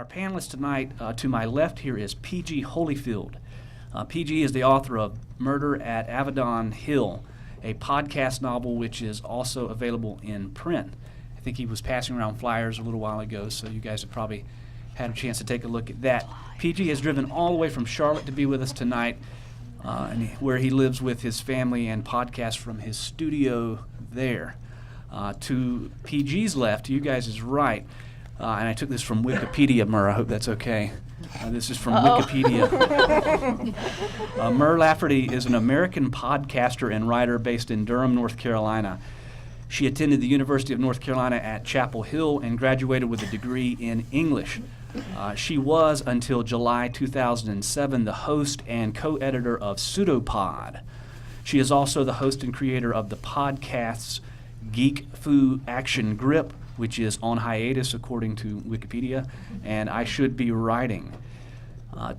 our panelist tonight, to my left here, is P.G. Holyfield. P.G. is the author of Murder at Avedon Hill, a podcast novel which is also available in print. I think he was passing around flyers a little while ago, so you guys have probably had a chance to take a look at that. P.G. has driven all the way from Charlotte to be with us tonight, where he lives with his family and podcasts from his studio there. To P.G.'s left, to you guys' right, and I took this from Wikipedia, Murr, I hope that's okay. This is from Wikipedia. Murr Lafferty is an American podcaster and writer based in Durham, North Carolina. She attended the University of North Carolina at Chapel Hill and graduated with a degree in English. She was, until July 2007, the host and co-editor of Pseudopod. She is also the host and creator of the podcasts Geek Fu Action Grip, which is on hiatus according to Wikipedia, and I Should Be Writing.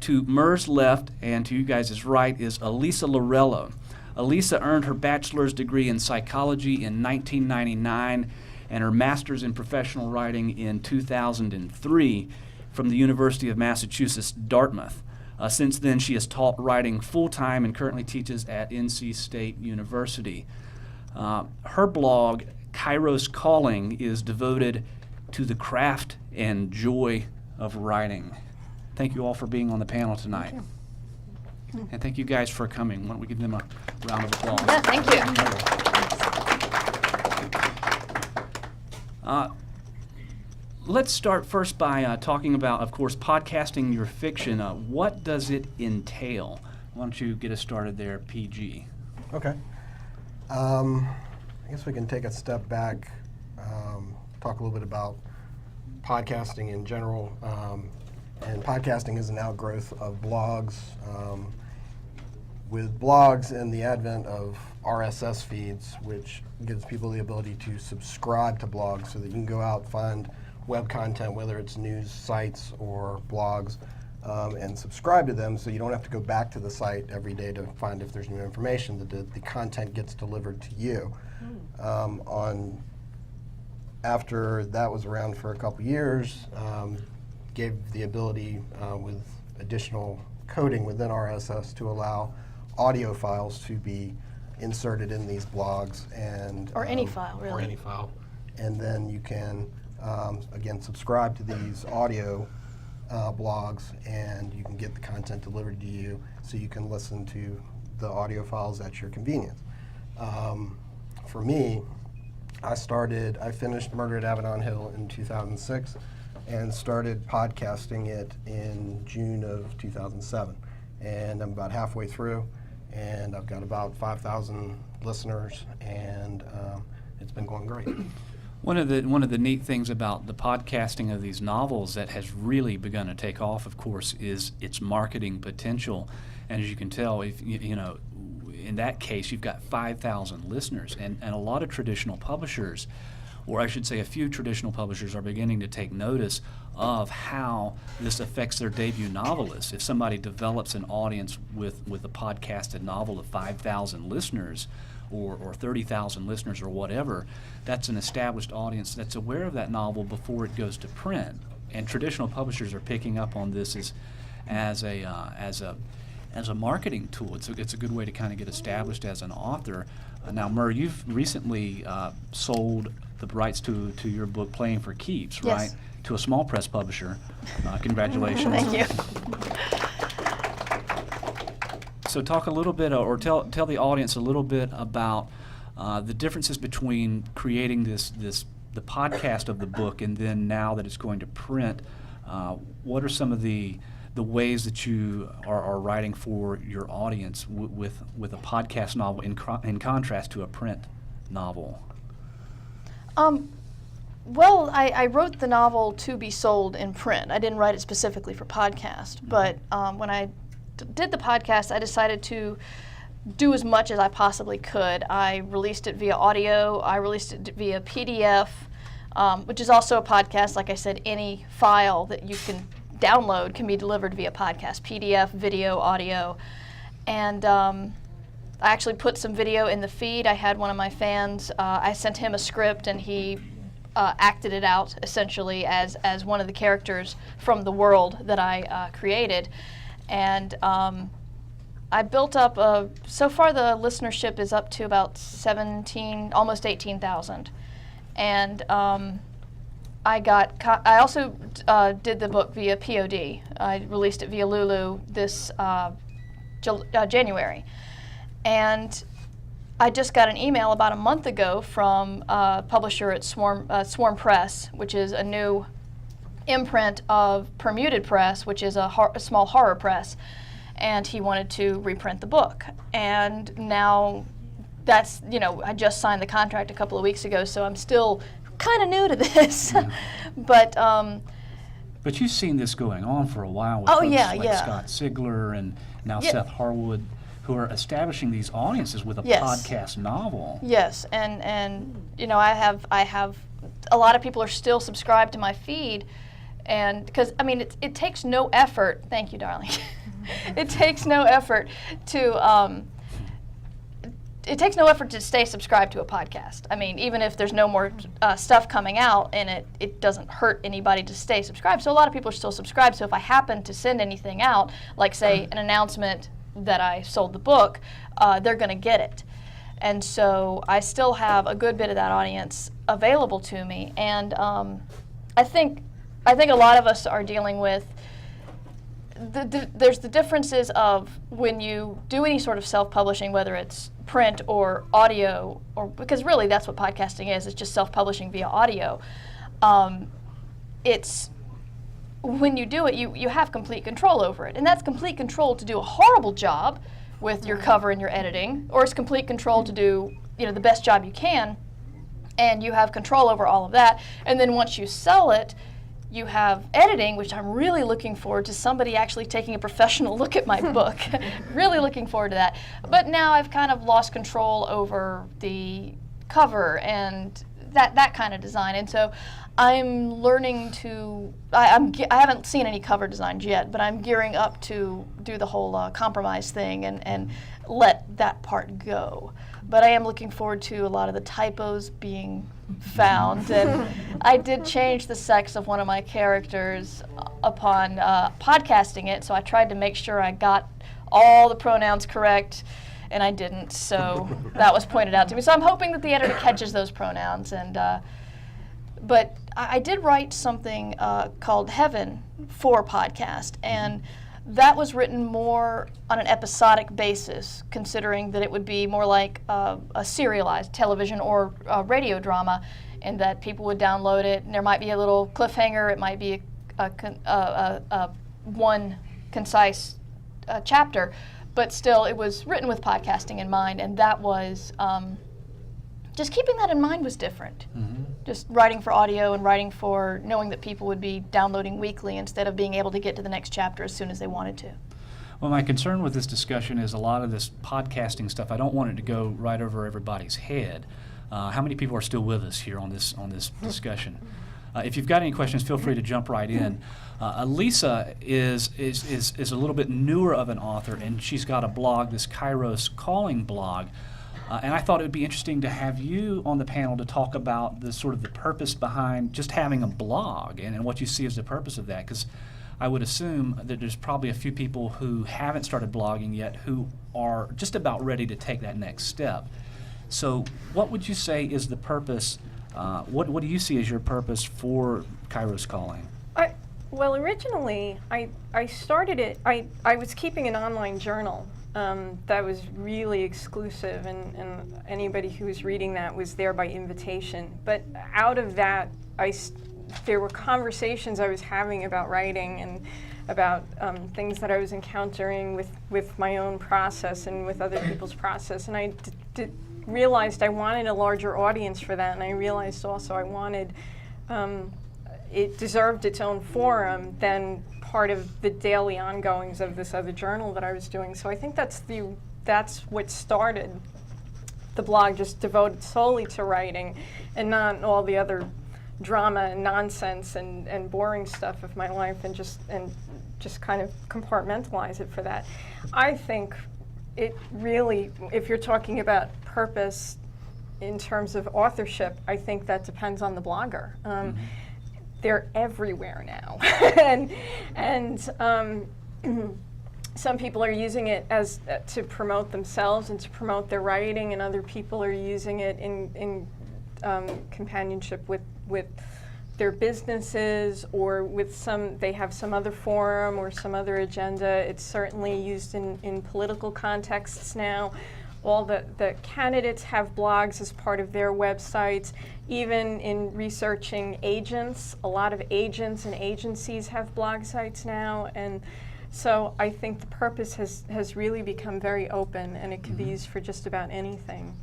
To Murr's left and to you guys' right is Elisa Lorello. Elisa earned her bachelor's degree in psychology in 1999 and her master's in professional writing in 2003 from the University of Massachusetts, Dartmouth. Since then, she has taught writing full-time and currently teaches at NC State University. Her blog, Kairos Calling, is devoted to the craft and joy of writing. Thank you all for being on the panel tonight. Thank you. And thank you guys for coming. Why don't we give them a round of applause? Yeah, thank you. Let's start first by talking about, of course, podcasting your fiction. What does it entail? Why don't you get us started there, PG? Okay. I guess we can take a step back, talk a little bit about podcasting in general. And podcasting is an outgrowth of blogs. With blogs and the advent of RSS feeds, which gives people the ability to subscribe to blogs so that you can go out and find web content, whether it's news sites or blogs, and subscribe to them so you don't have to go back to the site every day to find if there's new information. The content gets delivered to you. After that was around for a couple years, gave the ability with additional coding within RSS to allow audio files to be inserted in these blogs. Or any file, really. Or any file. And then you can, again, subscribe to these audio blogs, and you can get the content delivered to you so you can listen to the audio files at your convenience. For me, I finished Murder at Avedon Hill in 2006 and started podcasting it in June of 2007. And I'm about halfway through, and I've got about 5,000 listeners, and it's been going great. One of the neat things about the podcasting of these novels that has really begun to take off, of course, is its marketing potential. And as you can tell, if you know, in that case, you've got 5,000 listeners, and a lot of traditional publishers, or I should say a few traditional publishers, are beginning to take notice of how this affects their debut novelists. If somebody develops an audience with a podcasted novel of 5,000 listeners, or 30,000 listeners or whatever, that's an established audience that's aware of that novel before it goes to print. And traditional publishers are picking up on this as a marketing tool. It's a good way to kind of get established as an author. Now, Murr, you've recently sold the rights to your book, Playing for Keeps, Yes. right? To a small press publisher. Congratulations. Thank you. So talk a little bit, or tell the audience a little bit about the differences between creating the podcast of the book and then now that it's going to print. What are some of the ways that you are writing for your audience with a podcast novel in contrast to a print novel? Well, I wrote the novel to be sold in print. I didn't write it specifically for podcast, but when I did the podcast, I decided to do as much as I possibly could. I released it via audio. I released it via PDF, which is also a podcast. Like I said, any file that you can download can be delivered via podcast, PDF, video, audio. And I actually put some video in the feed. I had one of my fans, I sent him a script, and he acted it out essentially as one of the characters from the world that I created. And I built up so far the listenership is up to about 17, almost 18,000. And I also did the book via POD. I released it via Lulu this January. And I just got an email about a month ago from a publisher at Swarm Press, which is a new imprint of Permuted Press, which is a small horror press. And he wanted to reprint the book. And now that's, I just signed the contract a couple of weeks ago, so I'm still kind of new to this. But you've seen this going on for a while with Oh, folks yeah, like yeah. Scott Sigler and now Yeah. Seth Harwood, who are establishing these audiences with a Yes. podcast novel. Yes, and I have a lot of people are still subscribed to my feed, and because it takes no effort. Thank you, darling. It takes no effort to stay subscribed to a podcast. I mean, even if there's no more stuff coming out, and it doesn't hurt anybody to stay subscribed. So a lot of people are still subscribed. So if I happen to send anything out, like say an announcement that I sold the book, they're going to get it. And so I still have a good bit of that audience available to me. And I think a lot of us are dealing with there's the differences of when you do any sort of self-publishing, whether it's print or audio, or because really that's what podcasting is. It's just self-publishing via audio. It's when you do it, you have complete control over it, and that's complete control to do a horrible job with your cover and your editing, or it's complete control to do the best job you can, and you have control over all of that. And then once you sell it, you have editing, which I'm really looking forward to somebody actually taking a professional look at my book. Really looking forward to that. But now I've kind of lost control over the cover and that kind of design. And so I'm learning to, I haven't seen any cover designs yet, but I'm gearing up to do the whole compromise thing and let that part go. But I am looking forward to a lot of the typos being found. And I did change the sex of one of my characters upon podcasting it, so I tried to make sure I got all the pronouns correct, and I didn't, so that was pointed out to me. So I'm hoping that the editor catches those pronouns. And but I did write something called Heaven for podcast, and that was written more on an episodic basis, considering that it would be more like a serialized television or radio drama, and that people would download it, and there might be a little cliffhanger, it might be a one concise chapter, but still it was written with podcasting in mind, and that was, just keeping that in mind was different. Mm-hmm. Just writing for audio and writing for knowing that people would be downloading weekly instead of being able to get to the next chapter as soon as they wanted to. Well, my concern with this discussion is a lot of this podcasting stuff, I don't want it to go right over everybody's head. How many people are still with us here on this discussion? If you've got any questions, feel free to jump right in. Elisa is a little bit newer of an author, and she's got a blog, this Kairos Calling blog. And I thought it would be interesting to have you on the panel to talk about the sort of the purpose behind just having a blog and what you see as the purpose of that. Because I would assume that there's probably a few people who haven't started blogging yet who are just about ready to take that next step. So what would you say is the purpose, what do you see as your purpose for Kairos Calling? Well, originally I started it, I was keeping an online journal that was really exclusive, and anybody who was reading that was there by invitation. But out of that, there were conversations I was having about writing and about things that I was encountering with my own process and with other people's process. And I realized I wanted a larger audience for that, and I realized also I wanted, it deserved its own forum than part of the daily ongoings of this other journal that I was doing. So I think that's what started the blog, just devoted solely to writing and not all the other drama and nonsense and boring stuff of my life, and just kind of compartmentalize it for that. I think it really, if you're talking about purpose, in terms of authorship, I think that depends on the blogger. They're everywhere now, and some people are using it as to promote themselves and to promote their writing, and other people are using it in companionship with their businesses, or with they have some other forum or some other agenda. It's certainly used in political contexts now. All the candidates have blogs as part of their websites. Even in researching agents, a lot of agents and agencies have blog sites now. And so I think the purpose has really become very open, and it can be used for just about anything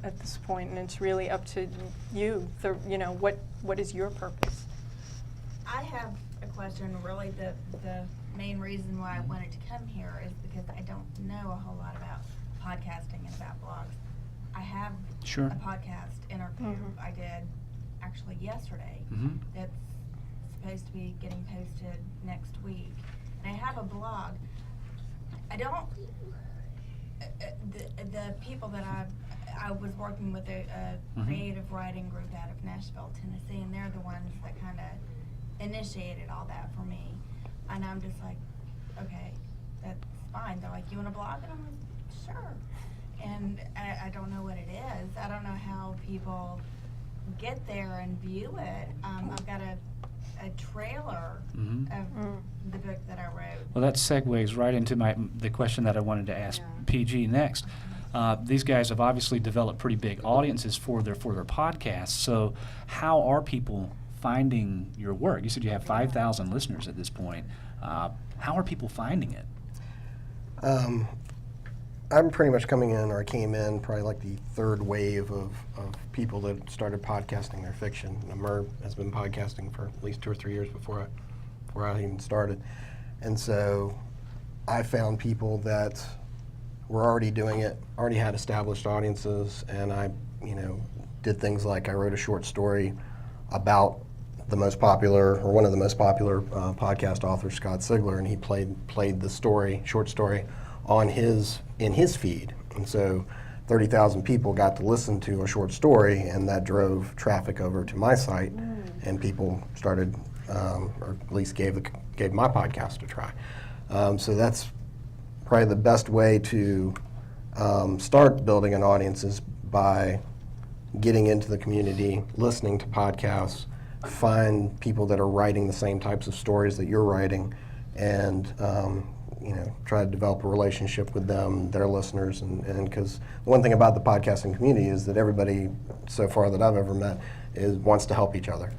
at this point. And it's really up to you, what is your purpose? I have a question. Really, the main reason why I wanted to come here is because I don't know a whole lot about podcasting and about blogs. I have Sure. a podcast interview I did actually yesterday that's supposed to be getting posted next week. And I have a blog. I don't, the people that I was working with a creative writing group out of Nashville, Tennessee, and they're the ones that kind of initiated all that for me. And I'm just like, okay, that's fine. They're like, you want a blog? And I'm like, sure. And I don't know what it is. I don't know how people get there and view it. I've got a trailer of the book that I wrote. Well, that segues right into the question that I wanted to ask PG next. These guys have obviously developed pretty big audiences for their podcasts. So how are people finding your work? You said you have 5,000 listeners at this point. How are people finding it? I'm pretty much coming in, or I came in, probably like the third wave of people that started podcasting their fiction. Mer has been podcasting for at least 2 or 3 years before I even started. And so I found people that were already doing it, already had established audiences, and I, did things like I wrote a short story about the most popular, or one of the most popular podcast authors, Scott Sigler, and he played the short story in his feed. And so 30,000 people got to listen to a short story, and that drove traffic over to my site, and people started, or at least gave my podcast a try. So that's probably the best way to start building an audience, is by getting into the community, listening to podcasts, find people that are writing the same types of stories that you're writing, and try to develop a relationship with them, their listeners, and because one thing about the podcasting community is that everybody so far that I've ever met wants to help each other.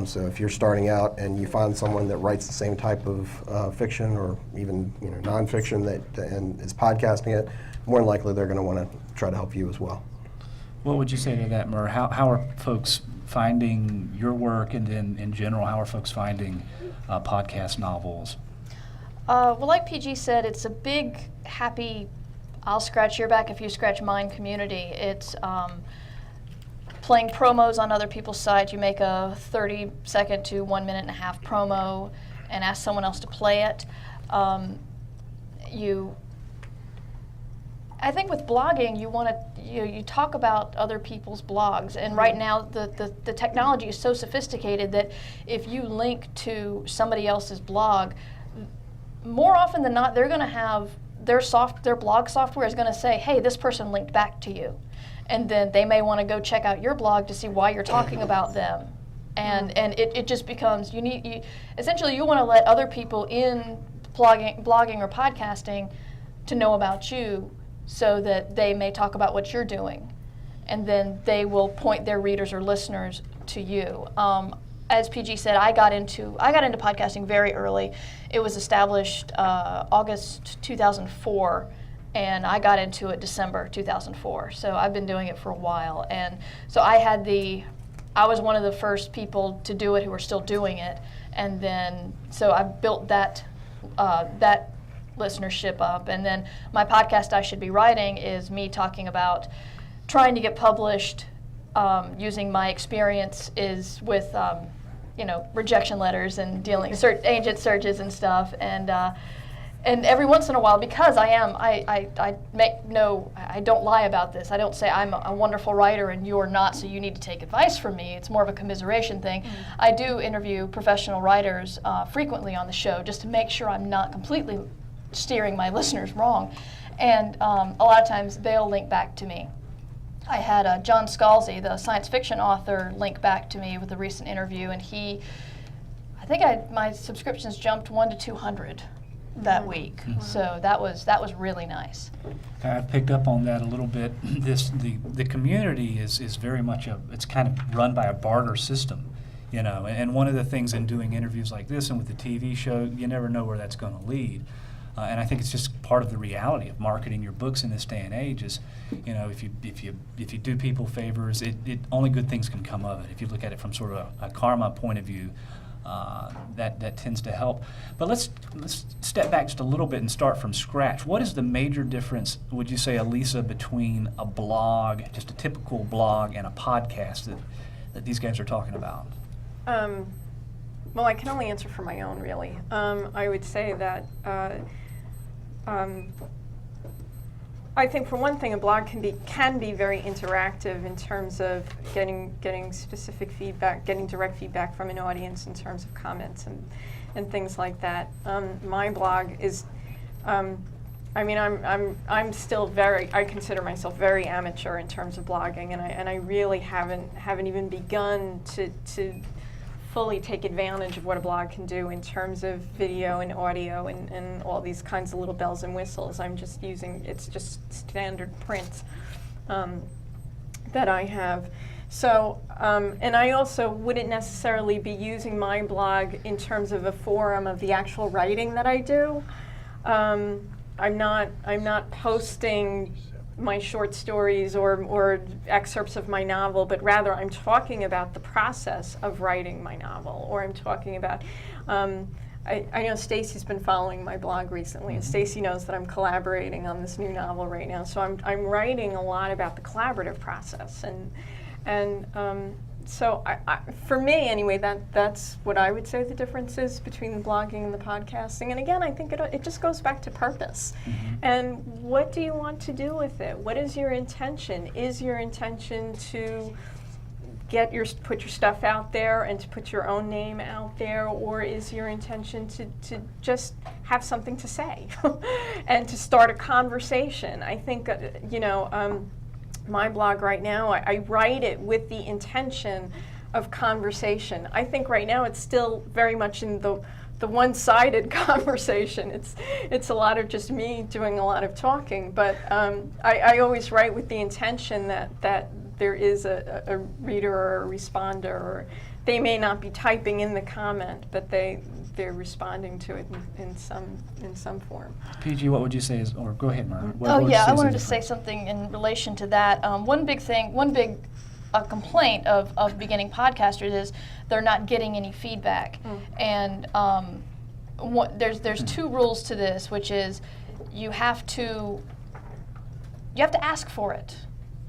So if you're starting out and you find someone that writes the same type of fiction, or even nonfiction and is podcasting it, more than likely they're going to want to try to help you as well. What would you say to that, Mer? How are folks finding your work, and then in general, how are folks finding podcast novels? Well, like PG said, it's a big, happy, I'll scratch your back if you scratch mine community. It's playing promos on other people's sites. You make a 30-second to 1.5 minute promo and ask someone else to play it. I think with blogging, you talk about other people's blogs, and right now the technology is so sophisticated that if you link to somebody else's blog, more often than not, they're going to have their blog software is going to say, "Hey, this person linked back to you," and then they may want to go check out your blog to see why you're talking about them, and it just becomes essentially you want to let other people in blogging or podcasting to know about you, so that they may talk about what you're doing, and then they will point their readers or listeners to you. As PG said, I got into podcasting very early. It was established August 2004, and I got into it December 2004. So I've been doing it for a while, and so I was one of the first people to do it who are still doing it, and then so I built that listenership up, and then my podcast I Should Be Writing is me talking about trying to get published, using my experience is with rejection letters and dealing agent searches and stuff, and And every once in a while, because I don't lie about this. I don't say I'm a wonderful writer and you're not, so you need to take advice from me. It's more of a commiseration thing. I do interview professional writers frequently on the show just to make sure I'm not completely steering my listeners wrong. And a lot of times they'll link back to me. I had John Scalzi, the science fiction author, link back to me with a recent interview, and I think my subscriptions jumped 1 to 200 that week. So that was really nice. I've picked up on that a little bit. The community is very much it's kind of run by a barter system, you know. And one of the things in doing interviews like this and with the TV show, you never know where that's going to lead. And I think it's just part of the reality of marketing your books in this day and age is, you know, if you do people favors, it only good things can come of it. If you look at it from sort of a karma point of view, that tends to help. But let's step back just a little bit and start from scratch. What is the major difference, would you say, Elisa, between a blog, just a typical blog, and a podcast that these guys are talking about? Well, I can only answer for my own, really. I would say that I think, for one thing, a blog can be very interactive in terms of getting specific feedback, getting direct feedback from an audience in terms of comments and things like that. My blog is, I mean, I'm still I consider myself very amateur in terms of blogging, and I really haven't even begun to fully take advantage of what a blog can do in terms of video and audio and all these kinds of little bells and whistles. It's just standard print that I have. So, and I also wouldn't necessarily be using my blog in terms of a forum of the actual writing that I do. I'm not posting my short stories or excerpts of my novel, but rather I'm talking about the process of writing my novel, or I'm talking about, I know Stacey's been following my blog recently, and Stacey knows that I'm collaborating on this new novel right now, so I'm writing a lot about the collaborative process, and so for me anyway, that's what I would say the difference is between the blogging and the podcasting. And again, I think it just goes back to purpose. And what do you want to do with it? What is your intention? Is your intention to put your stuff out there and to put your own name out there, or is your intention to just have something to say and to start a conversation? I think my blog right now, I write it with the intention of conversation. I think right now it's still very much in the one-sided conversation. It's a lot of just me doing a lot of talking, but I always write with the intention that there is a reader or a responder, or they may not be typing in the comment, but they're responding to it in some form. PG, what would you say is, or go ahead, Myra. I wanted to say something in relation to that. One big complaint of beginning podcasters is they're not getting any feedback. And there's two rules to this, which is you have to ask for it.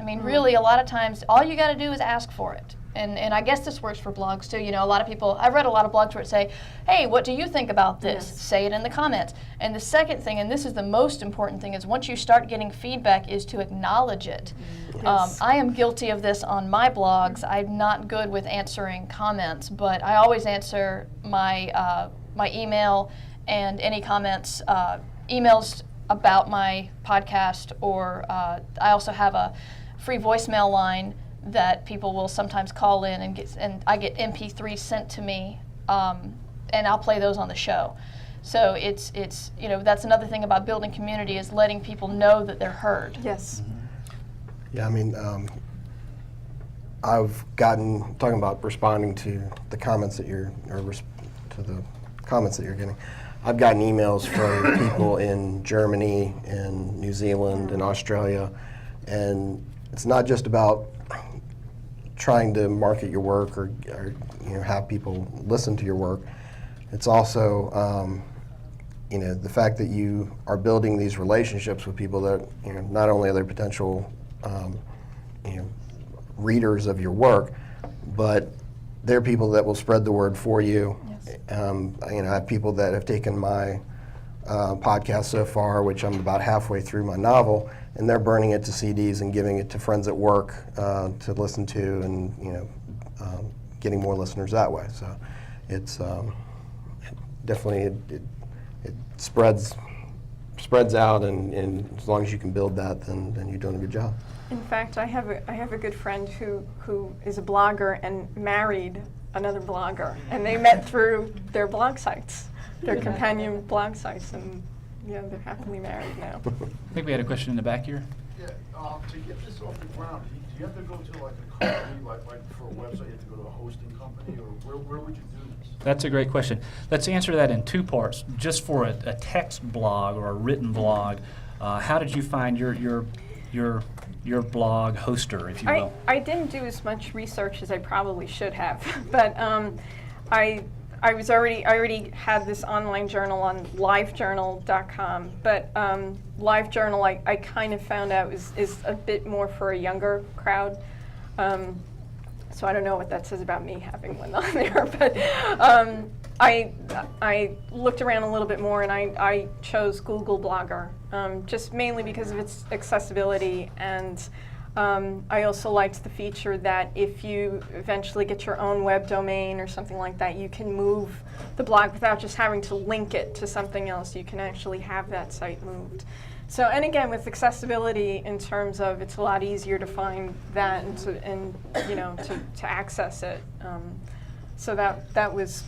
I mean, really, a lot of times, all you got to do is ask for it. And I guess this works for blogs too. You know, a lot of people, I've read a lot of blogs where it say, hey, what do you think about this? Yes. Say it in the comments. And the second thing, and this is the most important thing, is once you start getting feedback, is to acknowledge it. Yes. I am guilty of this on my blogs. I'm not good with answering comments, but I always answer my email and any comments, emails about my podcast, or I also have a free voicemail line that people will sometimes call in and I get MP3s sent to me, and I'll play those on the show. So it's that's another thing about building community, is letting people know that they're heard. Yes. Yeah, I mean, I've gotten, talking about responding to the comments that to the comments that you're getting, I've gotten emails from people in Germany and New Zealand and Australia, and it's not just about trying to market your work or have people listen to your work. It's also the fact that you are building these relationships with people that not only are they potential readers of your work, but they're people that will spread the word for you. Yes. I have people that have taken my podcasts so far, which I'm about halfway through my novel, and they're burning it to CDs and giving it to friends at work to listen to, and getting more listeners that way. So it's definitely it spreads out, and as long as you can build that, then you're doing a good job. In fact, I have a good friend who is a blogger and married another blogger, and they met through their blog sites, their companion blog sites, and yeah, they're happily married now. I think we had a question in the back here. Yeah, to get this off the ground, do you have to go to like a company, like for a website, you have to go to a hosting company, or where would you do this? That's a great question. Let's answer that in two parts. Just for a text blog or a written blog, how did you find your blog hoster, if you will? I didn't do as much research as I probably should have, but I already had this online journal on livejournal.com, but LiveJournal I kind of found out is a bit more for a younger crowd. So I don't know what that says about me having one on there, but I looked around a little bit more, and I chose Google Blogger, just mainly because of its accessibility, and I also liked the feature that if you eventually get your own web domain or something like that, you can move the blog without just having to link it to something else. You can actually have that site moved. So, and again, with accessibility in terms of it's a lot easier to find that and to access it. So that was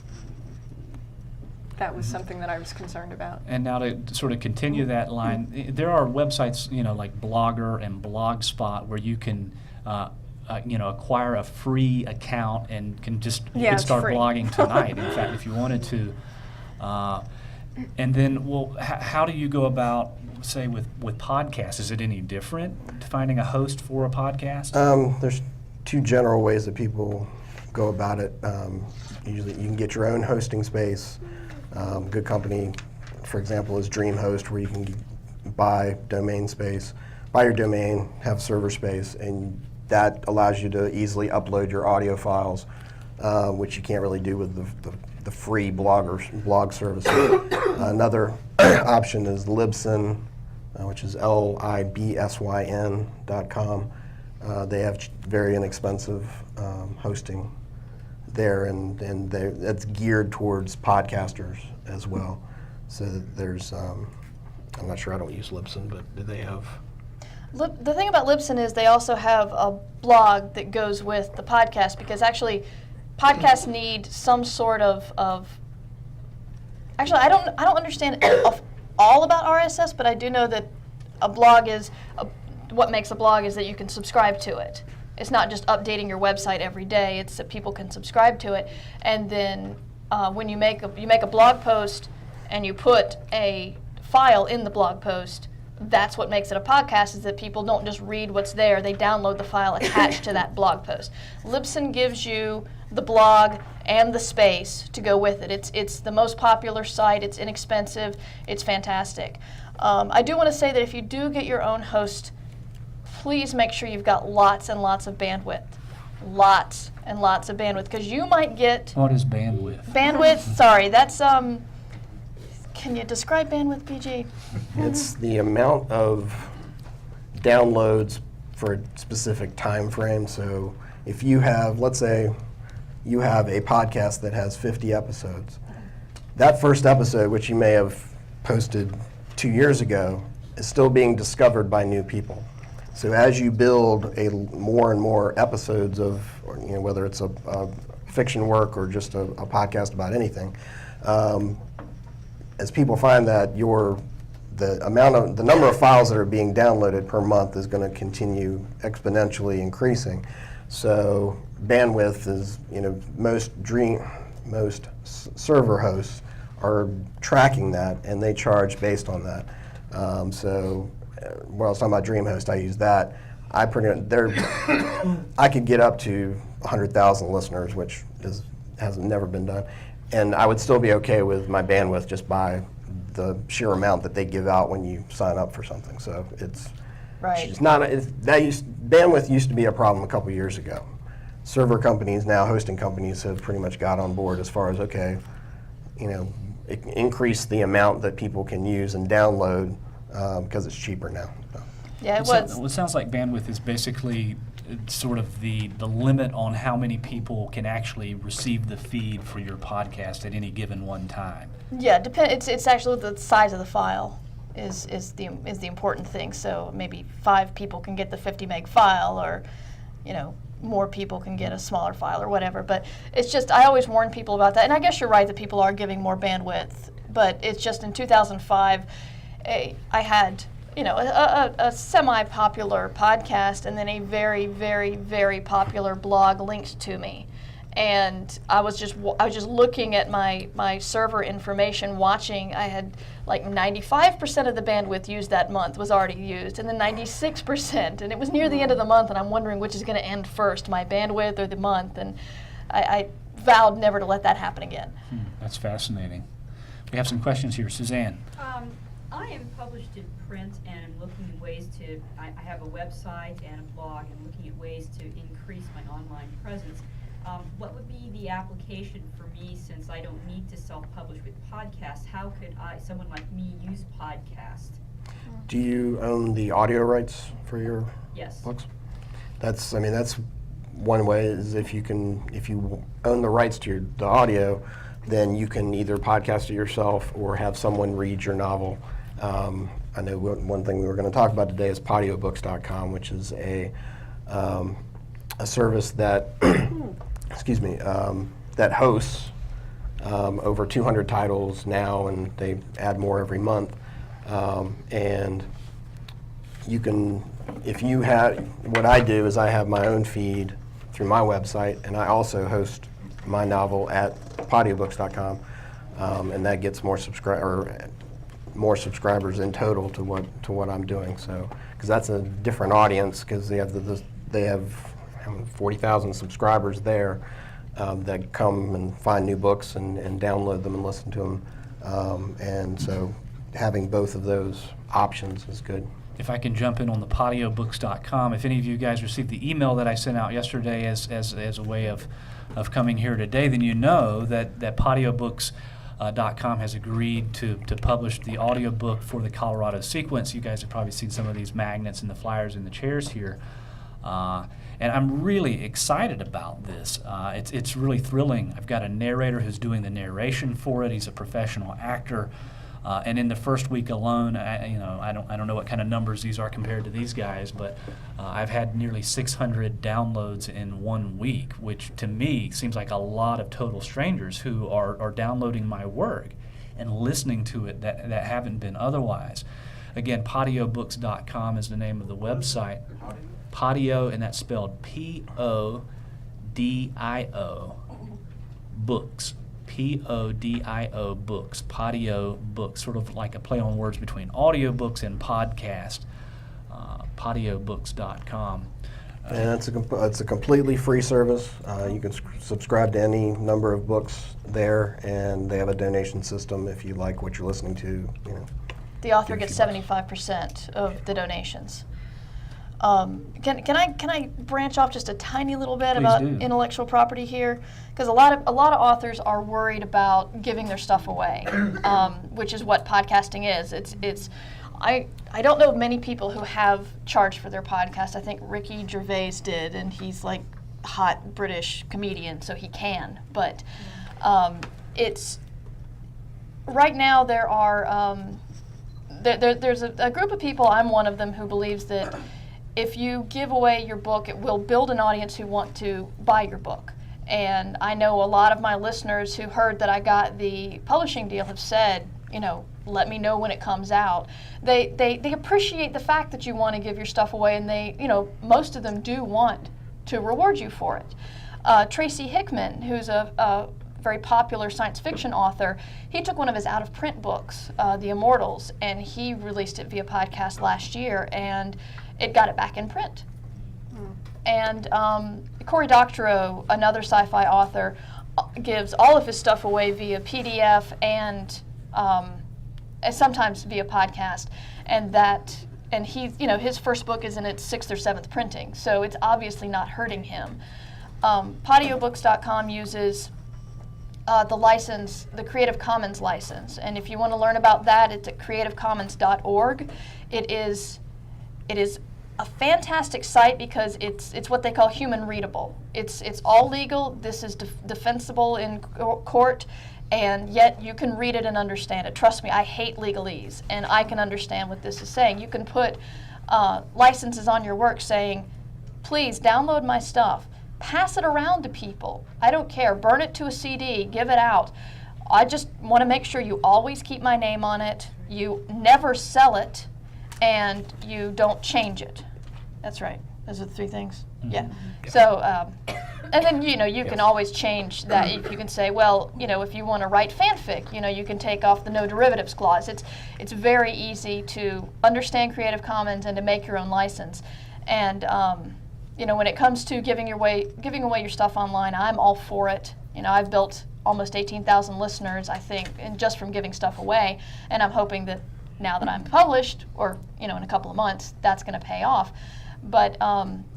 something that I was concerned about. And now to sort of continue that line, there are websites, like Blogger and Blogspot, where you can, acquire a free account and can start free. blogging tonight. In fact, if you wanted to. And then, how do you go about, say, with podcasts? Is it any different finding a host for a podcast? There's two general ways that people go about it. Usually, you can get your own hosting space. Good company, for example, is DreamHost, where you can buy domain space, buy your domain, have server space, and that allows you to easily upload your audio files, which you can't really do with the free blog service. Another option is Libsyn, which is libsyn.com. They have very inexpensive hosting there, and that's geared towards podcasters as well. So there's, I'm not sure, I don't use Libsyn, but do they have? The thing about Libsyn is they also have a blog that goes with the podcast, because actually podcasts need some sort of actually I don't understand all about RSS, but I do know that a blog is what makes a blog is that you can subscribe to it. It's not just updating your website every day. It's that people can subscribe to it, and then when you make a blog post and you put a file in the blog post, that's what makes it a podcast, is that people don't just read what's there, they download the file attached to that blog post. Libsyn gives you the blog and the space to go with it. It's the most popular site, it's inexpensive, it's fantastic. I do want to say that if you do get your own host, please make sure you've got lots and lots of bandwidth. Lots and lots of bandwidth, because you might get... What is bandwidth? Bandwidth, sorry, that's... Can you describe bandwidth, PG? It's the amount of downloads for a specific time frame. So if you have, let's say, you have a podcast that has 50 episodes, that first episode, which you may have posted 2 years ago, is still being discovered by new people. So as you build more and more episodes of, whether it's a fiction work or just a podcast about anything, as people find that the number of files that are being downloaded per month is going to continue exponentially increasing. So bandwidth is, most server hosts are tracking that, and they charge based on that. So when I was talking about DreamHost, I use that. I could get up to 100,000 listeners, which has never been done. And I would still be okay with my bandwidth just by the sheer amount that they give out when you sign up for something. So it's not bandwidth used to be a problem a couple years ago. Server companies now, hosting companies, have pretty much got on board as far as, okay, increase the amount that people can use and download because it's cheaper now. So. Yeah, it Well, was. it sounds like bandwidth is basically sort of the limit on how many people can actually receive the feed for your podcast at any given one time. Yeah, it's actually the size of the file is the important thing. So maybe 5 people can get the 50 meg file, or more people can get a smaller file or whatever. But it's just, I always warn people about that. And I guess you're right that people are giving more bandwidth. But it's just in 2005, I had a semi-popular podcast and then a very, very, very popular blog linked to me. And I was just looking at my server information, watching. I had like 95% of the bandwidth used that month was already used, and then 96%. And it was near the end of the month, and I'm wondering which is going to end first, my bandwidth or the month. And I vowed never to let that happen again. That's fascinating. We have some questions here. Suzanne. I am published in print and I'm looking at ways to, I have a website and a blog, and looking at ways to increase my online presence. What would be the application for me, since I don't need to self-publish with podcasts? How could someone like me use podcast? Do you own the audio rights for your Yes. books? That's one way, is if you own the rights to the audio, then you can either podcast it yourself or have someone read your novel. I know one thing we were going to talk about today is Podiobooks.com, which is a service that that hosts over 200 titles now, and they add more every month. And you can, what I do is I have my own feed through my website, and I also host my novel at Podiobooks.com, and that gets more subscribers in total to what I'm doing. So, because that's a different audience, because they have 40,000 subscribers there that come and find new books and download them and listen to them, and so having both of those options is good. If I can jump in on the Podiobooks.com, if any of you guys received the email that I sent out yesterday as a way of coming here today, then you know that Podiobooks.com has agreed to publish the audiobook for the Colorado sequence. You guys have probably seen some of these magnets and the flyers in the chairs here. And I'm really excited about this. It's really thrilling. I've got a narrator who's doing the narration for it. He's a professional actor. And in the first week alone, I don't know what kind of numbers these are compared to these guys, but I've had nearly 600 downloads in 1 week, which to me seems like a lot of total strangers who are downloading my work and listening to it that haven't been otherwise. Again, Podiobooks.com is the name of the website. Podio, and that's spelled Podio, books. Podio books, Podio books, sort of like a play on words between audiobooks and podcast. Podiobooks.com. And it's a completely free service. You can subscribe to any number of books there, and they have a donation system if you like what you're listening to. The author gets 75% of the donations. Can I branch off just a tiny little bit Please about do. Intellectual property here? Because a lot of authors are worried about giving their stuff away, which is what podcasting is. I don't know of many people who have charged for their podcast. I think Ricky Gervais did, and he's like a hot British comedian, so he can. But it's right now there are there's a group of people. I'm one of them who believes that if you give away your book, it will build an audience who want to buy your book. And I know a lot of my listeners who heard that I got the publishing deal have said, let me know when it comes out. They appreciate the fact that you want to give your stuff away, and they, most of them do want to reward you for it. Tracy Hickman, who's a very popular science fiction author, he took one of his out-of-print books, The Immortals, and he released it via podcast last year, and it got it back in print. And Cory Doctorow, another sci-fi author, gives all of his stuff away via PDF and sometimes via podcast. And he's, his first book is in its 6th or 7th printing, so it's obviously not hurting him. Podiobooks.com uses the license, the Creative Commons license. And if you want to learn about that, it's at creativecommons.org. It is a fantastic site because it's what they call human readable. It's all legal. This is defensible in court, and yet you can read it and understand it. Trust me, I hate legalese, and I can understand what this is saying. You can put licenses on your work saying, please download my stuff. Pass it around to people. I don't care. Burn it to a CD. Give it out. I just want to make sure you always keep my name on it. You never sell it, and you don't change it. That's right. Those are the three things. Mm-hmm. Yeah. So, and then you can always change that. You can say, well, if you want to write fanfic, you can take off the no derivatives clause. It's very easy to understand Creative Commons and to make your own license. And when it comes to giving away your stuff online, I'm all for it. I've built almost 18,000 listeners, I think, and just from giving stuff away. And I'm hoping that now that I'm published, or in a couple of months, that's going to pay off. But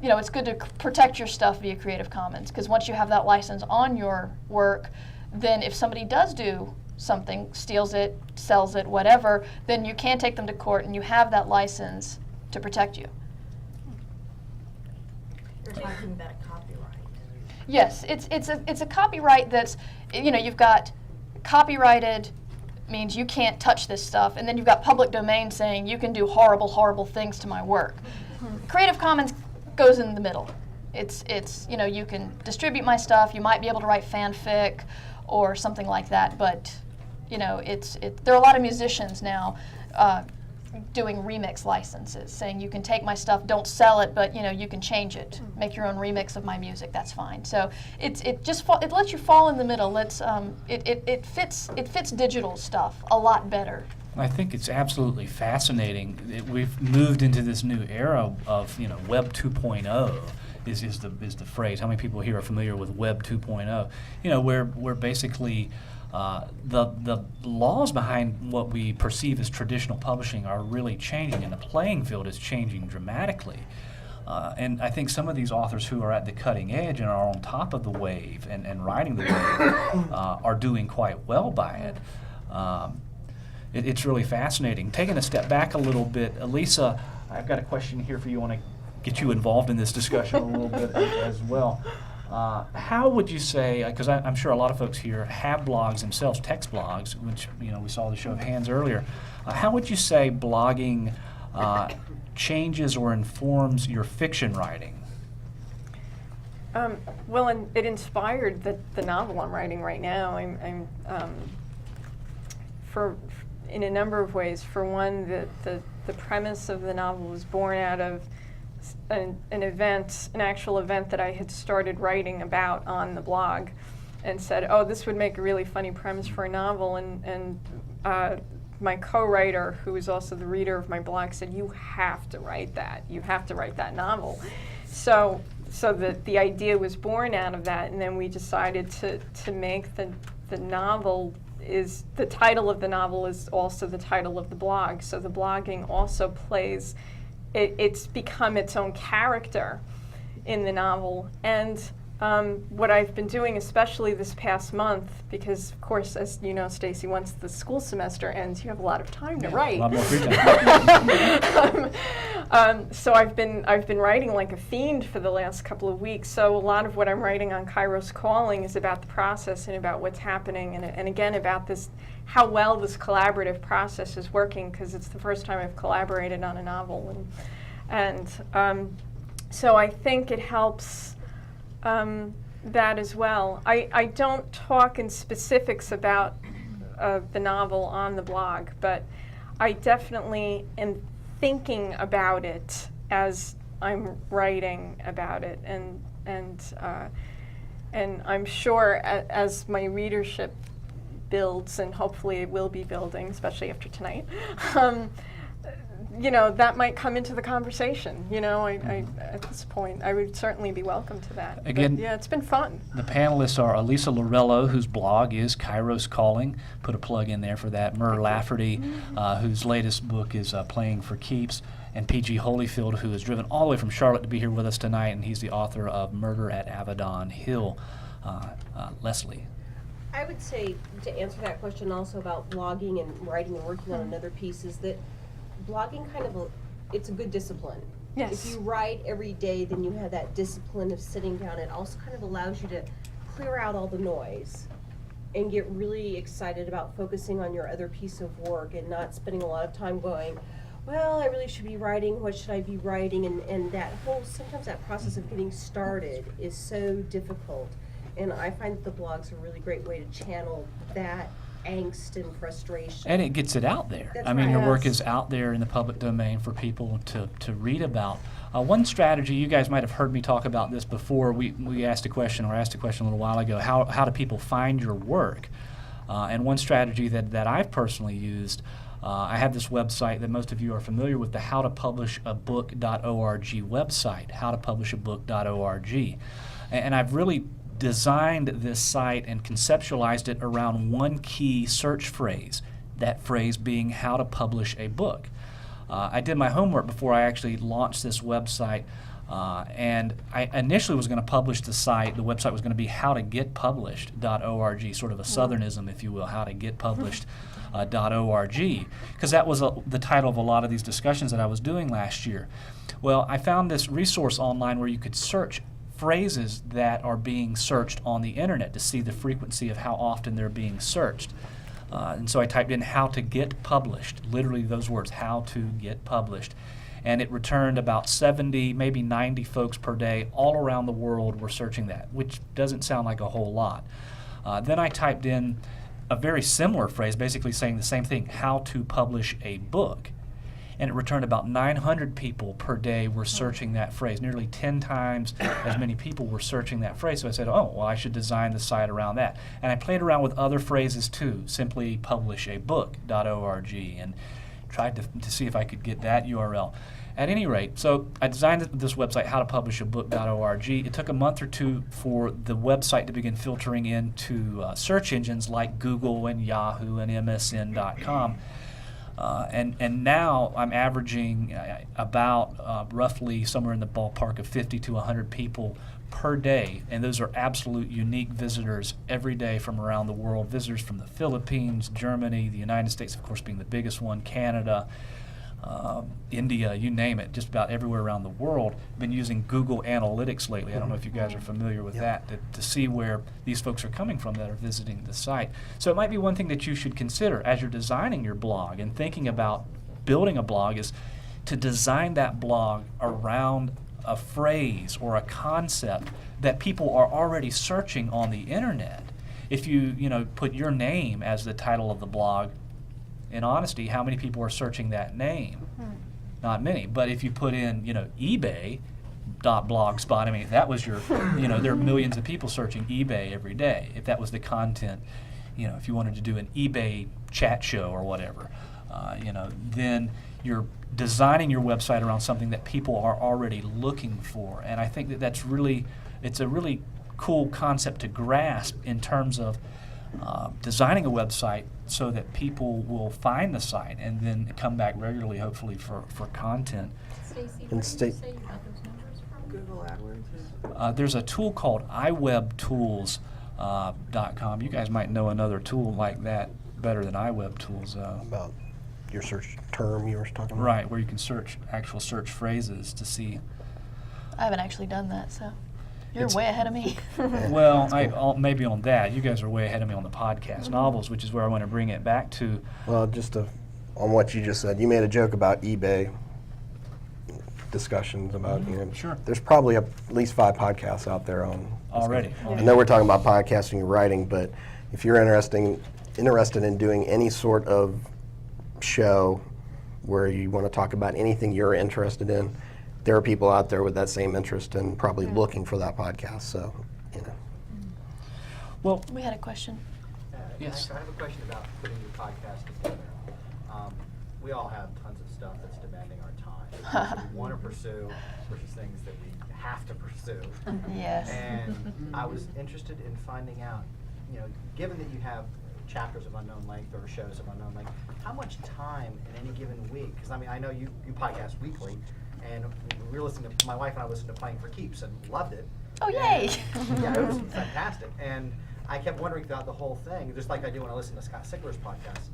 it's good to protect your stuff via Creative Commons, because once you have that license on your work, then if somebody does do something, steals it, sells it, whatever, then you can take them to court, and you have that license to protect you. You're talking about a copyright. Yes, it's a copyright that's, you've got copyrighted means you can't touch this stuff, and then you've got public domain saying you can do horrible, horrible things to my work. Creative Commons goes in the middle. It's you can distribute my stuff. You might be able to write fanfic or something like that, but there are a lot of musicians now doing remix licenses, saying you can take my stuff, don't sell it, but you can change it, make your own remix of my music. That's fine. So it lets you fall in the middle. It fits digital stuff a lot better. I think it's absolutely fascinating. We've moved into this new era of Web 2.0 is the phrase. How many people here are familiar with Web 2.0? Where basically the laws behind what we perceive as traditional publishing are really changing, and the playing field is changing dramatically. And I think some of these authors who are at the cutting edge and are on top of the wave and riding the wave are doing quite well by it. It's really fascinating. Taking a step back a little bit, Elisa, I've got a question here for you. I want to get you involved in this discussion a little bit as well. How would you say, because I'm sure a lot of folks here have blogs themselves, text blogs, which we saw the show of hands earlier. How would you say blogging changes or informs your fiction writing? Well, it inspired the novel I'm writing right now. I'm in a number of ways. For one, the premise of the novel was born out of an actual event that I had started writing about on the blog, and said, oh, this would make a really funny premise for a novel, and my co-writer, who is also the reader of my blog, said, you have to write that. You have to write that novel. So the idea was born out of that, and then we decided to make the novel is the title of the novel is also the title of the blog. So the blogging also plays, it's become its own character in the novel. And what I've been doing, especially this past month, because of course, as you know, Stacey, once the school semester ends, you have a lot of time to write. A lot more free time. So I've been writing like a fiend for the last couple of weeks. So a lot of what I'm writing on Kairos Calling is about the process and about what's happening, and again about this, how well this collaborative process is working, because it's the first time I've collaborated on a novel, and so I think it helps. That as well. I don't talk in specifics about the novel on the blog, but I definitely am thinking about it as I'm writing about it, and I'm sure as my readership builds, and hopefully it will be building, especially after tonight, that might come into the conversation. I at this point, I would certainly be welcome to that. Again, but, yeah, it's been fun. The panelists are Elisa Lorello, whose blog is Kairos Calling. Put a plug in there for that. Lafferty, whose latest book is Playing for Keeps. And P.G. Holyfield, who has driven all the way from Charlotte to be here with us tonight, and he's the author of Murder at Avedon Hill. Leslie. I would say, to answer that question also about blogging and writing and working on another piece, is that blogging it's a good discipline. Yes. If you write every day, then you have that discipline of sitting down. It also kind of allows you to clear out all the noise and get really excited about focusing on your other piece of work and not spending a lot of time going, well, I really should be writing, what should I be writing? And that sometimes that process of getting started is so difficult. And I find that the blog's a really great way to channel that angst and frustration. And it gets it out there. That's I mean, right. your work Yes. is out there in the public domain for people to read about. One strategy, you guys might have heard me talk about this before. We asked a question a little while ago, how do people find your work? And one strategy that I've personally used, I have this website that most of you are familiar with, the howtopublishabook.org website, howtopublishabook.org. And I've really designed this site and conceptualized it around one key search phrase, that phrase being how to publish a book. I did my homework before I actually launched this website, and I initially was going to publish the site. The website was going to be howtogetpublished.org, sort of a southernism, if you will, howtogetpublished.org, because that was the title of a lot of these discussions that I was doing last year. Well, I found this resource online where you could search phrases that are being searched on the internet to see the frequency of how often they're being searched. And so I typed in how to get published, literally those words, how to get published. And it returned about 70, maybe 90 folks per day all around the world were searching that, which doesn't sound like a whole lot. Then I typed in a very similar phrase, basically saying the same thing, how to publish a book. And it returned about 900 people per day were searching that phrase. Nearly 10 times as many people were searching that phrase. So I said, oh, well, I should design the site around that. And I played around with other phrases too, simply publishabook.org, and tried to see if I could get that URL. At any rate, so I designed this website, howtopublishabook.org. It took a month or two for the website to begin filtering into search engines like Google and Yahoo and MSN.com. And now I'm averaging about roughly somewhere in the ballpark of 50 to 100 people per day, and those are absolute unique visitors every day from around the world. Visitors from the Philippines, Germany, the United States, of course, being the biggest one, Canada, India, you name it, just about everywhere around the world. I've been using Google Analytics lately. I don't know if you guys are familiar with that, to see where these folks are coming from that are visiting the site. So it might be one thing that you should consider as you're designing your blog and thinking about building a blog, is to design that blog around a phrase or a concept that people are already searching on the internet. If you put your name as the title of the blog, in honesty, how many people are searching that name? Not many. But if you put in, eBay.blogspot, I mean, if that was your, there are millions of people searching eBay every day. If that was the content, if you wanted to do an eBay chat show or whatever, then you're designing your website around something that people are already looking for. And I think it's a really cool concept to grasp in terms of designing a website so that people will find the site and then come back regularly, hopefully, for content. Stacey, And where did Sta- you say you got those numbers from? Google AdWords. There's a tool called iWebTools.com. You guys might know another tool like that better than iWebTools. About your search term you were talking about? Right, where you can search phrases to see. I haven't actually done that, so you're It's- way ahead of me. Well, maybe on that. You guys are way ahead of me on the podcast novels, which is where I want to bring it back to. Well, on what you just said, you made a joke about eBay discussions about, Sure. There's probably at least 5 podcasts out there on Already. I know we're talking about podcasting and writing, but if you're interested in doing any sort of show where you want to talk about anything you're interested in, there are people out there with that same interest and probably looking for that podcast. So, Well, We had a question. Yes. I have a question about putting your podcast together. We all have tons of stuff that's demanding our time. Things that we want to pursue versus things that we have to pursue. Yes. And I was interested in finding out, given that you have chapters of unknown length or shows of unknown length, how much time in any given week? Because I know you podcast weekly, and we listened to, my wife and I listened to Playing for Keeps and loved it. Oh, yay! And, yeah, it was fantastic. And I kept wondering throughout the whole thing, just like I do when I listen to Scott Sickler's podcast,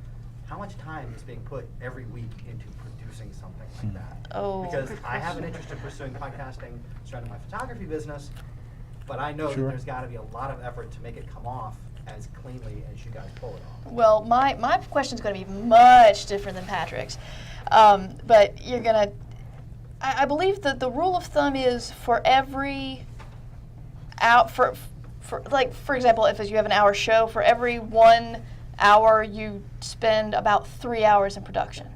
how much time is being put every week into producing something like that? Oh. Because I have an interest in pursuing podcasting surrounding my photography business, but I know that Sure. there's got to be a lot of effort to make it come off as cleanly as you guys pull it off. Well, my question is going to be much different than Patrick's, but you're going to. I believe that the rule of thumb is for every out for example, if you have an hour show, for every 1 hour you spend about 3 hours in production.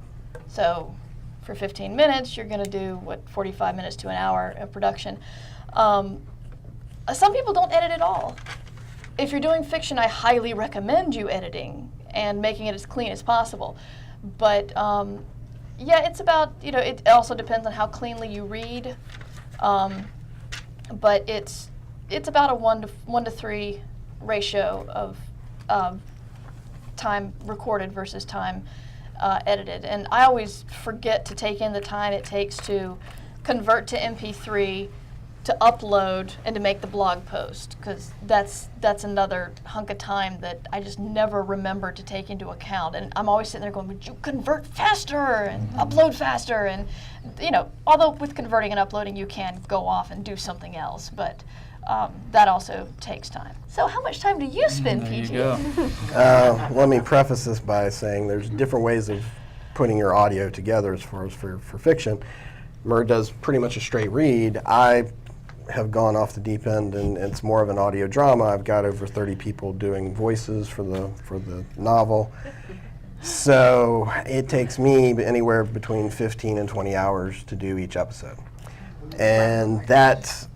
So for 15 minutes, you're going to do 45 minutes to an hour of production. Some people don't edit at all. If you're doing fiction, I highly recommend you editing and making it as clean as possible. But yeah, it's about, it also depends on how cleanly you read. But it's about a 1 to 3 ratio of time recorded versus time edited. And I always forget to take in the time it takes to convert to MP3, to upload, and to make the blog post, because that's another hunk of time that I just never remember to take into account. And I'm always sitting there going, would you convert faster and upload faster? And although with converting and uploading you can go off and do something else, but that also takes time. So how much time do you spend, There PG? you go. Let me preface this by saying there's different ways of putting your audio together as far as for fiction. Murr does pretty much a straight read. I have gone off the deep end, and it's more of an audio drama. I've got over 30 people doing voices for the novel. So it takes me anywhere between 15 and 20 hours to do each episode. And that's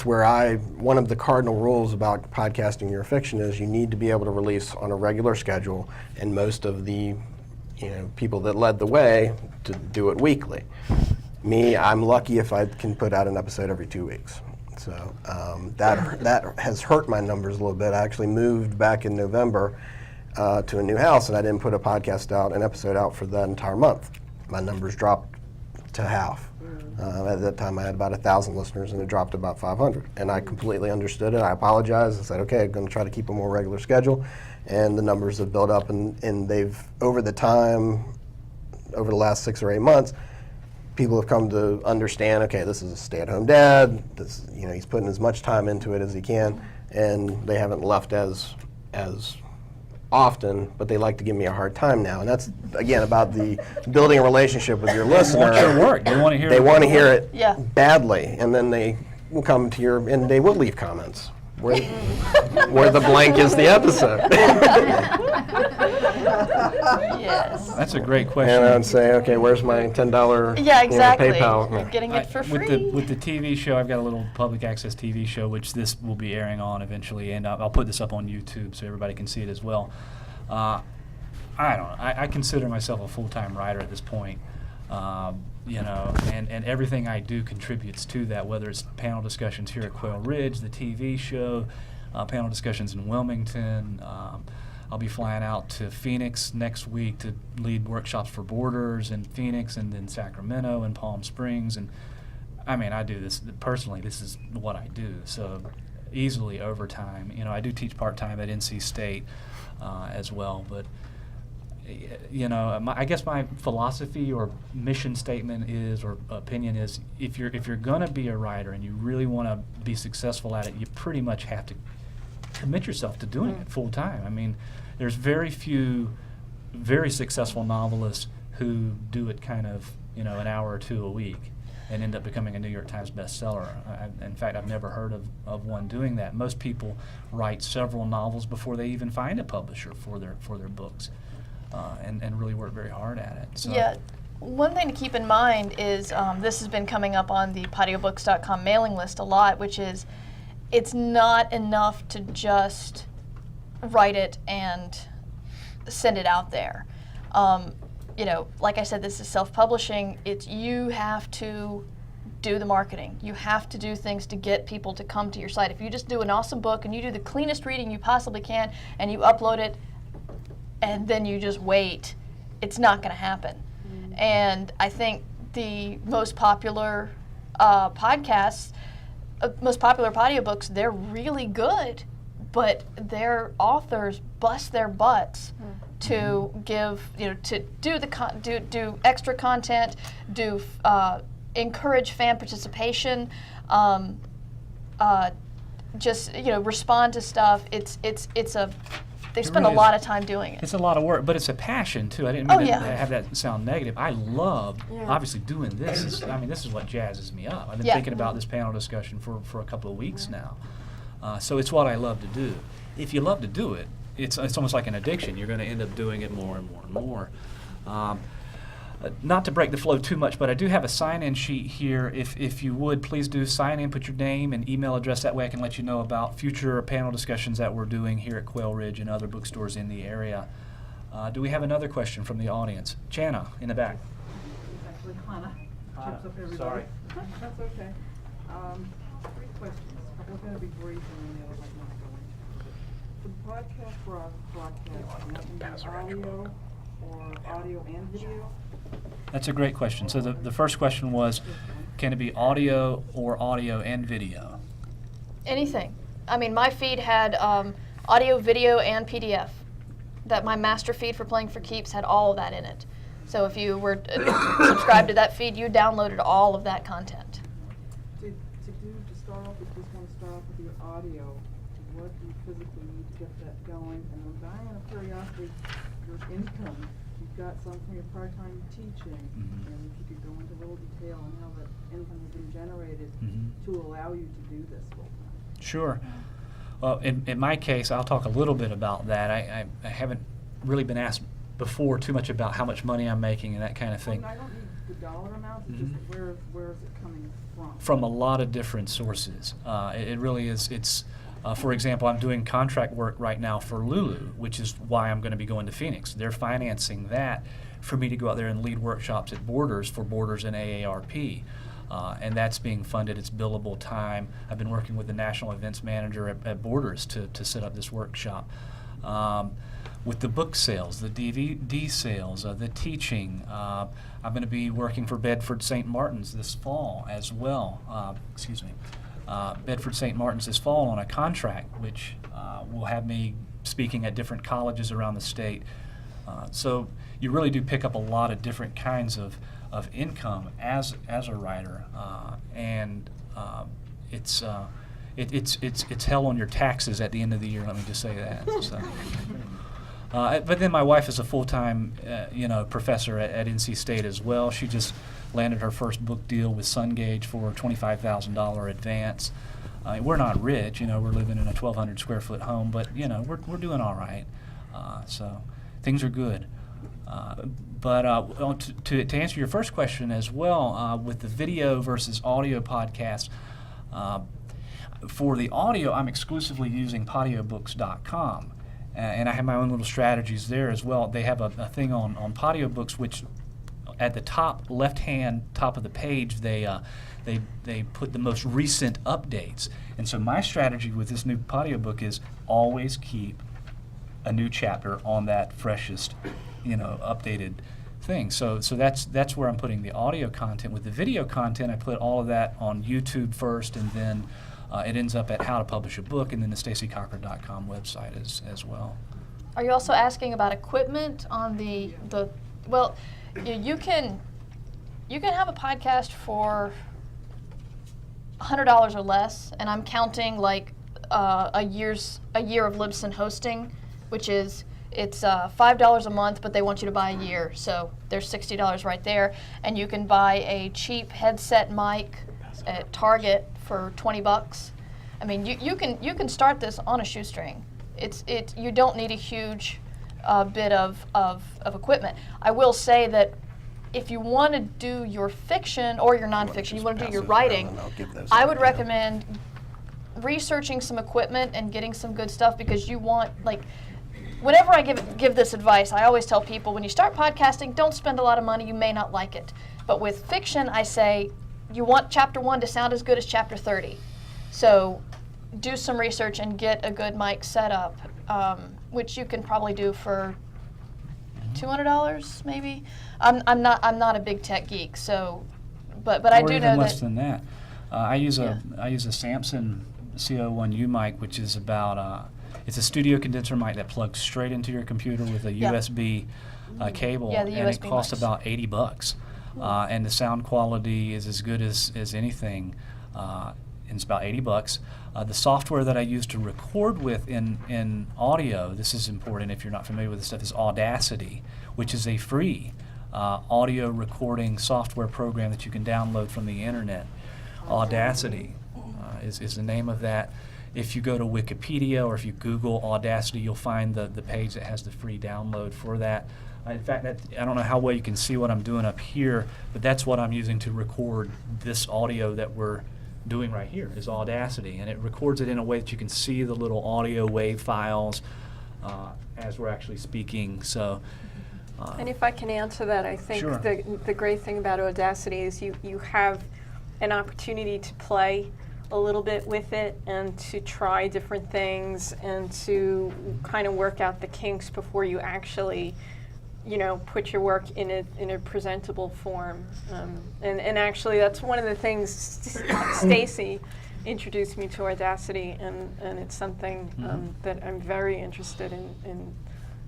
where one of the cardinal rules about podcasting your fiction is you need to be able to release on a regular schedule, and most of the people that led the way to do it weekly. Me, I'm lucky if I can put out an episode every 2 weeks. So that has hurt my numbers a little bit. I actually moved back in November to a new house, and I didn't put an episode out for that entire month. My numbers dropped to half. At that time, I had about 1,000 listeners, and it dropped to about 500. And I completely understood it. I apologized. I said, okay, I'm going to try to keep a more regular schedule. And the numbers have built up, and they've, over the last 6 or 8 months, people have come to understand, okay, this is a stay-at-home dad. He's putting as much time into it as he can, and they haven't left as often, but they like to give me a hard time now. And that's, again, about the building a relationship with your listener. Want your work. They want to hear They it. want to hear it Yeah. badly, and then they will come to and they will leave comments where the blank is the episode. Yes. That's a great question. And I'd say, okay, where's my $10 Yeah, exactly. PayPal? You're getting it for free. With the TV show, I've got a little public access TV show, which this will be airing on eventually, and I'll put this up on YouTube so everybody can see it as well. I don't know. I consider myself a full-time writer at this point, and everything I do contributes to that, whether it's panel discussions here at Quail Ridge, the TV show, panel discussions in Wilmington. I'll be flying out to Phoenix next week to lead workshops for boarders in Phoenix, and then Sacramento and Palm Springs. And I mean, I do this personally. This is what I do. So easily overtime. I do teach part-time at NC State as well. But I guess my philosophy or mission statement is, or opinion is, if you're going to be a writer and you really want to be successful at it, you pretty much have to commit yourself to doing it full time. I mean, there's very few very successful novelists who do it kind of, an hour or two a week and end up becoming a New York Times bestseller. In fact, I've never heard of one doing that. Most people write several novels before they even find a publisher for their books, and really work very hard at it. So. Yeah. One thing to keep in mind is this has been coming up on the Podiobooks.com mailing list a lot, which is it's not enough to just write it and send it out there. Like I said, this is self-publishing. You have to do the marketing. You have to do things to get people to come to your site. If you just do an awesome book and you do the cleanest reading you possibly can and you upload it and then you just wait, it's not going to happen. And I think the most popular podcasts, most popular audiobooks, they're really good. but their authors bust their butts to give, to do do extra content, encourage fan participation, just respond to stuff. They spend really a lot of time doing it. It's a lot of work, but it's a passion too. I didn't mean Oh, to yeah. have that sound negative. I love, Yeah. obviously, doing this. This is what jazzes me up. I've been Yeah. thinking about this panel discussion for a couple of weeks now. So it's what I love to do. If you love to do it, it's almost like an addiction. You're going to end up doing it more and more and more. Not to break the flow too much, but I do have a sign-in sheet here. If you would, please do sign in, put your name and email address. That way I can let you know about future panel discussions that we're doing here at Quail Ridge and other bookstores in the area. Do we have another question from the audience? Chana, in the back. Actually, Hannah. Chips up everybody. Sorry. That's okay. 3 questions. A couple are going to be brief and then the other might not go into it. The podcast broadcast, can that be audio or audio and video? That's a great question. So the first question was, can it be audio or audio and video? Anything. I mean, my feed had audio, video, and PDF. That my master feed for Playing for Keeps had all of that in it. So if you were subscribed to that feed, you downloaded all of that content. To start off, if you just want to start off with your audio, what do you physically need to get that going? And I'm dying of curiosity, your income. You've got some from your part-time teaching, and if you could go into a little detail on how that income has been generated to allow you to do this full-time. Sure. Well, in my case, I'll talk a little bit about that. I haven't really been asked before too much about how much money I'm making and that kind of thing. Well, I don't need the dollar amount, but just where is it coming from? From a lot of different sources. It really is. For example, I'm doing contract work right now for Lulu, which is why I'm going to be going to Phoenix. They're financing that for me to go out there and lead workshops at Borders for Borders and AARP. And that's being funded. It's billable time. I've been working with the national events manager at Borders to set up this workshop. With the book sales, the DVD sales, the teaching, I'm going to be working for Bedford St. Martin's this fall as well. Bedford St. Martin's this fall on a contract, which will have me speaking at different colleges around the state. So you really do pick up a lot of different kinds of income as a writer, and it's hell on your taxes at the end of the year. Let me just say that. So. But then my wife is a full-time, professor at NC State as well. She just landed her first book deal with Sungage for a $25,000 advance. We're not rich, we're living in a 1,200 square foot home, but we're doing all right. So things are good. But to answer your first question as well, with the video versus audio podcast, for the audio, I'm exclusively using Podiobooks.com. And I have my own little strategies there as well. They have a thing on Podiobooks, which at the top left-hand top of the page, they put the most recent updates. And so my strategy with this new Podiobook is always keep a new chapter on that freshest, updated thing. So that's where I'm putting the audio content. With the video content, I put all of that on YouTube first, and then it ends up at How to Publish a Book, and then the StaceyCochran.com website as well. Are you also asking about equipment on the well, you can have a podcast for $100 or less, and I'm counting like a year of Libsyn hosting, which is it's $5 a month, but they want you to buy a year, so there's $60 right there, and you can buy a cheap headset mic at Target for $20. I mean, you can start this on a shoestring. You don't need a huge bit of equipment. I will say that if you want to do your fiction or your nonfiction, you want to do your writing, I would recommend researching some equipment and getting some good stuff, because you want, whenever I give this advice, I always tell people, when you start podcasting, don't spend a lot of money. You may not like it. But with fiction, I say, you want chapter 1 to sound as good as chapter 30. So do some research and get a good mic set up, which you can probably do for $200 maybe. I'm not a big tech geek, so but I do know that. Or even less than that. I use a Samson CO1U mic, which is about It's a studio condenser mic that plugs straight into your computer with a USB cable, Yeah, the and USB it costs mics. about $80. And the sound quality is as good as anything, and it's about $80. The software that I use to record with in audio, this is important if you're not familiar with this stuff, is Audacity, which is a free audio recording software program that you can download from the internet. Audacity is the name of that. If you go to Wikipedia or if you Google Audacity, you'll find the page that has the free download for that. In fact, I don't know how well you can see what I'm doing up here, but that's what I'm using to record this audio that we're doing right here, is Audacity. And it records it in a way that you can see the little audio wave files as we're actually speaking. So, And if I can answer that, I think Sure. the great thing about Audacity is you have an opportunity to play a little bit with it and to try different things and to kind of work out the kinks before you actually, put your work in a presentable form. And actually, that's one of the things Stacey introduced me to Audacity, and it's something that I'm very interested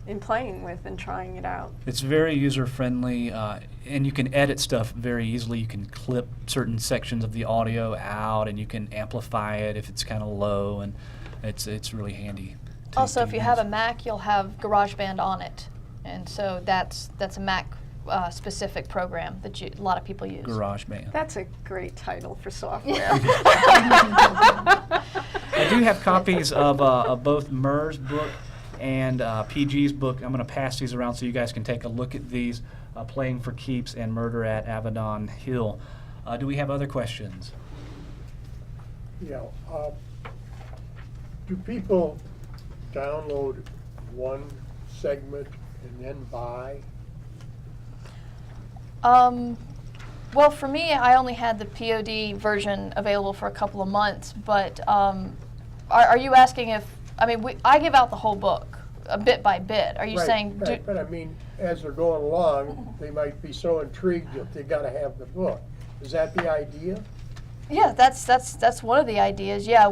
in playing with and trying it out. it's very user-friendly, and you can edit stuff very easily. You can clip certain sections of the audio out, and you can amplify it if it's kind of low, and it's really handy. Also, if you have a use. Mac, you'll have GarageBand on it, and so that's a Mac specific program that a lot of people use. GarageBand. That's a great title for software. I do have copies of both Murr's book and PG's book. I'm going to pass these around so you guys can take a look at these, Playing for Keeps and Murder at Avedon Hill. Do we have other questions? Yeah, do people download one segment and then buy? Well, for me, I only had the POD version available for a couple of months, but are you asking if, I give out the whole book, bit by bit. Are you Right, saying, right, but I mean, as they're going along, they might be so intrigued that they gotta have the book. Is that the idea? yeah, that's one of the ideas. Yeah,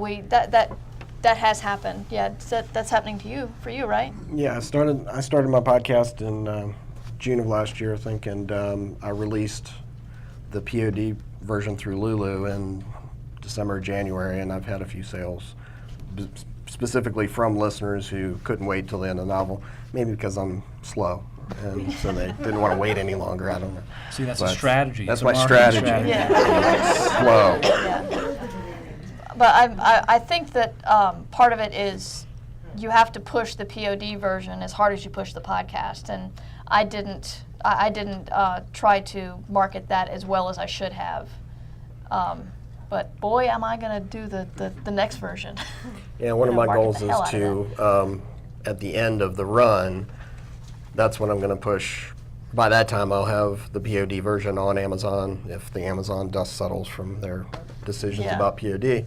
that has happened. Yeah, that's happening for you, right? Yeah, I started my podcast in June of last year, I think, and I released the POD version through Lulu in December, January, and I've had a few sales, specifically from listeners who couldn't wait till the end of the novel, maybe because I'm slow, and so they didn't want to wait any longer. I don't know. See, that's a But strategy. That's It's a my marketing strategy. Yeah. Slow. Yeah. But I think that part of it is you have to push the POD version as hard as you push the podcast, and I didn't try to market that as well as I should have. But boy, am I going to do the next version. Yeah, one of Gonna my market goals the is hell out of to, at the end of the run, that's when I'm going to push. By that time, I'll have the POD version on Amazon if the Amazon dust settles from their decisions Yeah. about POD.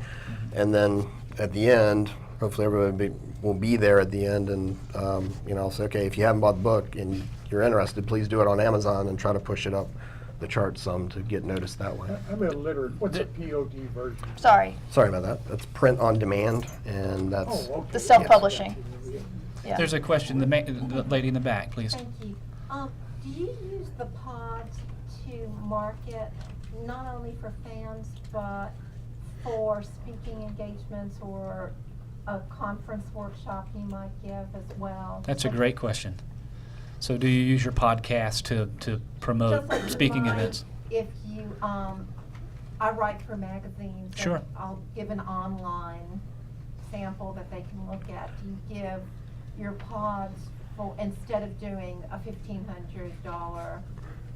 And then at the end, hopefully everybody will be there at the end, and I'll say, okay, if you haven't bought the book and you're interested, please do it on Amazon and try to push it up the chart some to get noticed that way. I'm illiterate. What's a POD version? Sorry, Sorry about that. That's print on demand, and that's Oh, okay. the self-publishing. Yeah. There's a question. The lady in the back, please. Thank you. Do you use the pods to market not only for fans, but for speaking engagements or a conference workshop you might give as well? That's a great question. So do you use your podcast to promote Just like you speaking might events? If you, I write for magazines. and Sure. I'll give an online sample that they can look at. Do you give your pods for, instead of doing a $1,500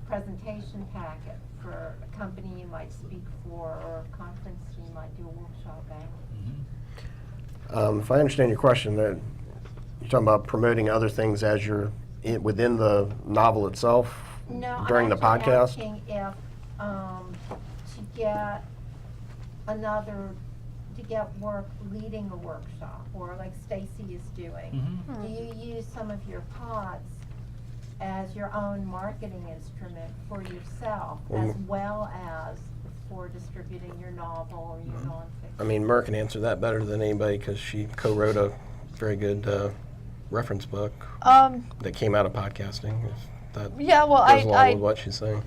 presentation packet for a company you might speak for or a conference you might do a workshop at? If I understand your question, you're talking about promoting other things as you're within the novel itself No, during the I'm actually podcast? asking if, to get work leading a workshop, or like Stacey is doing. Mhm. Do you use some of your pods as your own marketing instrument for yourself, as well as for distributing your novel or your nonfiction? I mean, Mer can answer that better than anybody because she co-wrote a very good reference book that came out of podcasting. If that Yeah, well, goes along I with what she's saying.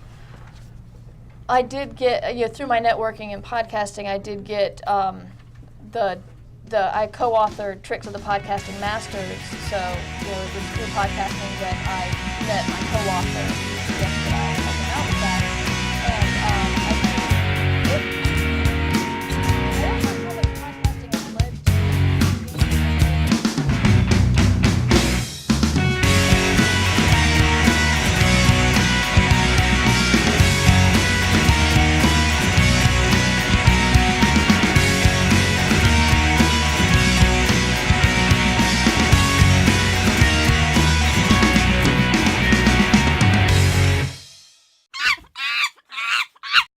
I did get, through my networking and podcasting, I did get I co-authored Tricks of the Podcasting Masters, so it was through podcasting that I met my co-author.